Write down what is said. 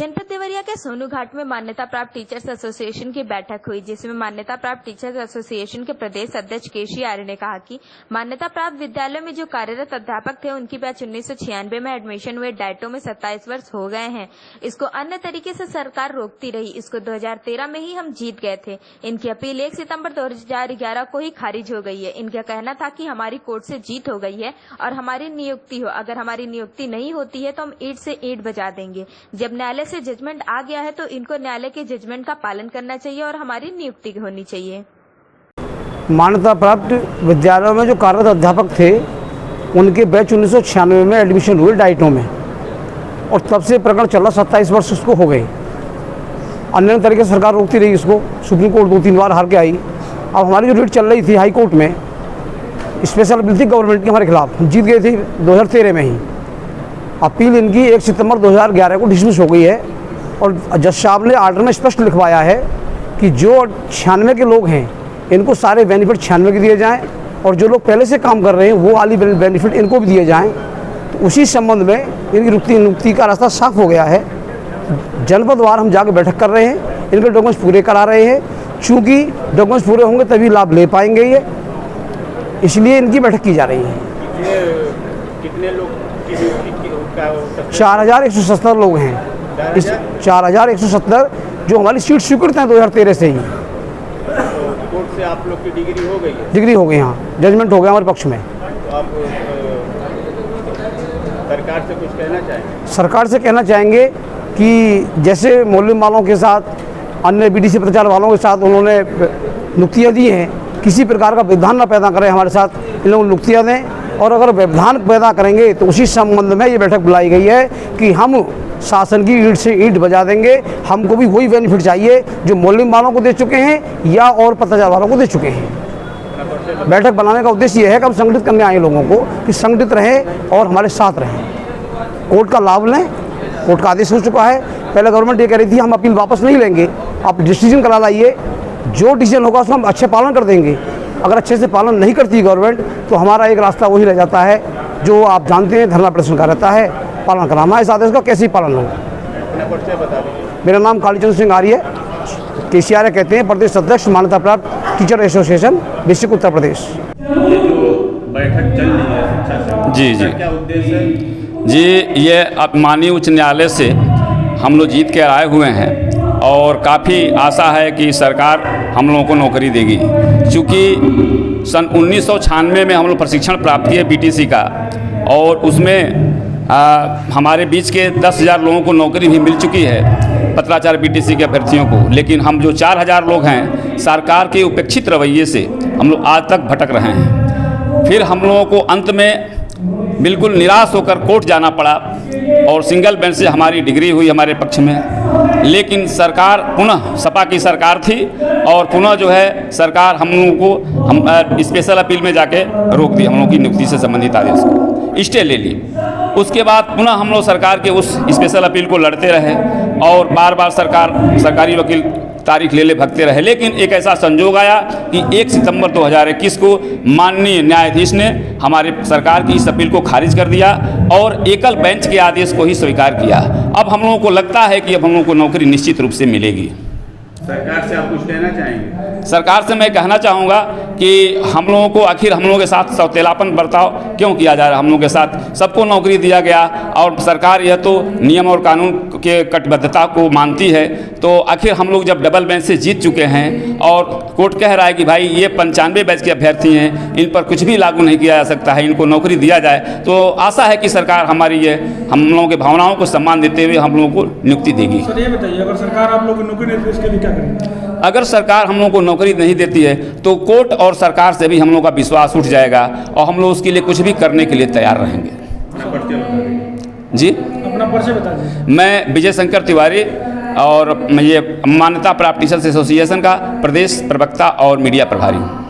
जनपद देवरिया के सोनू घाट में मान्यता प्राप्त टीचर्स एसोसिएशन की बैठक हुई, जिसमें मान्यता प्राप्त टीचर्स एसोसिएशन के प्रदेश अध्यक्ष केसी आर्य ने कहा कि मान्यता प्राप्त विद्यालयों में जो कार्यरत अध्यापक थे उनकी बैच 1996 में एडमिशन हुए डाइटो में 27 वर्ष हो गए हैं। इसको अन्य तरीके से सरकार रोकती रही। इसको 2013 में ही हम जीत गए थे। इनकी अपील 1 सितंबर 2011 को ही खारिज हो गई है। इनका कहना था कि हमारी कोर्ट से जीत हो गई है और हमारी नियुक्ति हो। अगर हमारी नियुक्ति नहीं होती है तो हम ईंट से ईंट बजा देंगे। जब न्यायालय से जजमेंट आ गया है तो इनको न्यायालय के जजमेंट का पालन करना चाहिए और हमारी नियुक्ति होनी चाहिए। मान्यता प्राप्त विद्यालयों में जो कार्यरत अध्यापक थे उनके बैच 1996 में एडमिशन हुए डाइटो में, और तब से प्रकरण चल रहा। 27 वर्ष उसको हो गए। अन्य तरीके से सरकार रोकती रही इसको। सुप्रीम कोर्ट 2-3 बार हार के आई। अब हमारी जो रिट चल रही थी हाई कोर्ट में, स्पेशल अपील थी गवर्नमेंट की हमारे खिलाफ, हम जीत गए थे 2013 में ही। अपील इनकी 1 सितंबर 2011 को डिसमिस हो गई है, और जज साहब ने आर्डर में स्पष्ट लिखवाया है कि जो 96 के लोग हैं इनको सारे बेनिफिट 96 के दिए जाएं, और जो लोग पहले से काम कर रहे हैं वो वाली बेनिफिट इनको भी दिए जाएं। तो उसी संबंध में इनकी नियुक्ति का रास्ता साफ हो गया है। जनपदवार हम जाकर बैठक कर रहे हैं, इनके डॉक्यूमेंट्स पूरे करा रहे हैं। चूँकि डॉक्यूमेंट्स पूरे होंगे तभी लाभ ले पाएंगे ये, इसलिए इनकी बैठक की जा रही है। कितने लोग 4170 लोग हैं। इस 4170 जो हमारी सीट स्वीकृत हैं 2013 से ही। कोर्ट से आप लोग की डिग्री हो गई है? डिग्री हो गई, हाँ, जजमेंट हो गया हमारे पक्ष में। तो आप सरकार से कुछ कहना चाहेंगे? सरकार से कहना चाहेंगे कि जैसे मौलवी वालों के साथ, अन्य बीडीसी प्रचार वालों के साथ उन्होंने नियुक्तियाँ दी हैं, किसी प्रकार का व्यवधान न पैदा करें हमारे साथ, इन लोगों को नियुक्तियाँ दें। और अगर व्यवधान पैदा करेंगे तो उसी संबंध में ये बैठक बुलाई गई है कि हम शासन की ईंट से ईंट बजा देंगे। हमको भी वही बेनिफिट चाहिए जो मौलवी वालों को दे चुके हैं या और पत्रकार वालों को दे चुके हैं। बैठक बनाने का उद्देश्य ये है कि हम संगठित करने आए लोगों को कि संगठित रहें और हमारे साथ रहें, कोर्ट का लाभ लें। कोर्ट का आदेश हो चुका है। पहले गवर्नमेंट ये कह रही थी हम अपील वापस नहीं लेंगे, आप डिसीजन करा लाइए, जो डिसीजन होगा उसका हम अच्छे पालन कर देंगे। अगर अच्छे से पालन नहीं करती गवर्नमेंट तो हमारा एक रास्ता वही रह जाता है जो आप जानते हैं, धरना प्रदर्शन का रहता है। पालन कराना इस आदेश का कैसे ही पालन हो। मेरा नाम कालीचंद सिंह आर्य, केसी आर्य कहते हैं, प्रदेश अध्यक्ष मान्यता प्राप्त teacher association district Uttar Pradesh. ये जो बैठक चल रही है शिक्षा से, जी क्या उद्देश्य है? जी, ये अब माननीय उच्च न्यायालय से हम लोग जीत के आए हुए हैं और काफ़ी आशा है कि सरकार हम लोगों को नौकरी देगी। क्योंकि सन 1996 में हम लोग प्रशिक्षण प्राप्त किए बीटीसी का, और उसमें हमारे बीच के 10,000 लोगों को नौकरी भी मिल चुकी है, पत्राचार बीटीसी के अभ्यर्थियों को। लेकिन हम जो 4,000 लोग हैं, सरकार के उपेक्षित रवैये से हम लोग आज तक भटक रहे हैं। फिर हम लोगों को अंत में बिल्कुल निराश होकर कोर्ट जाना पड़ा, और सिंगल बेंच से हमारी डिग्री हुई हमारे पक्ष में। लेकिन सरकार पुनः सपा की सरकार थी, और पुनः जो है सरकार हम लोगों को हम स्पेशल अपील में जाके रोक दी। हम लोगों की नियुक्ति से संबंधित आदेश को स्टे ले ली। उसके बाद पुनः हम लोग सरकार के उस स्पेशल अपील को लड़ते रहे, और बार बार सरकारी वकील तारीख ले भगते रहे। लेकिन एक ऐसा संजोग आया कि 1 सितंबर 2021 को माननीय न्यायाधीश ने हमारे सरकार की इस अपील को खारिज कर दिया और एकल बेंच के आदेश को ही स्वीकार किया। अब हम लोगों को लगता है कि अब हम लोगों को नौकरी निश्चित रूप से मिलेगी। सरकार से आप कुछ कहना चाहेंगे? सरकार से मैं कहना चाहूँगा कि हम लोगों को आखिर हम लोगों के साथ सौतेलापन बर्ताव क्यों किया जा रहा है। हम लोगों के साथ सबको नौकरी दिया गया, और सरकार यह तो नियम और कानून के कटिबद्धता को मानती है। तो आखिर हम लोग जब डबल बेंच से जीत चुके हैं और कोर्ट कह रहा है कि भाई ये 95 बैच के अभ्यर्थी हैं, इन पर कुछ भी लागू नहीं किया जा सकता है, इनको नौकरी दिया जाए, तो आशा है कि सरकार हमारी ये हम लोगों के भावनाओं को सम्मान देते हुए हम लोगों को नियुक्ति देगी। सर ये बताइए, अगर सरकार आप लोग को नौकरी नहीं देती इसके लिए क्या करेंगे? अगर सरकार हम लोगों को नौकरी नहीं देती है तो कोर्ट और सरकार से भी हम लोगों का विश्वास उठ जाएगा, और हम लोग उसके लिए कुछ भी करने के लिए तैयार रहेंगे। जी, अपना परिचय बता दीजिए। मैं विजय शंकर तिवारी, और ये मान्यता प्राप्त टीचर्स एसोसिएशन का प्रदेश प्रवक्ता और मीडिया प्रभारी हूँ।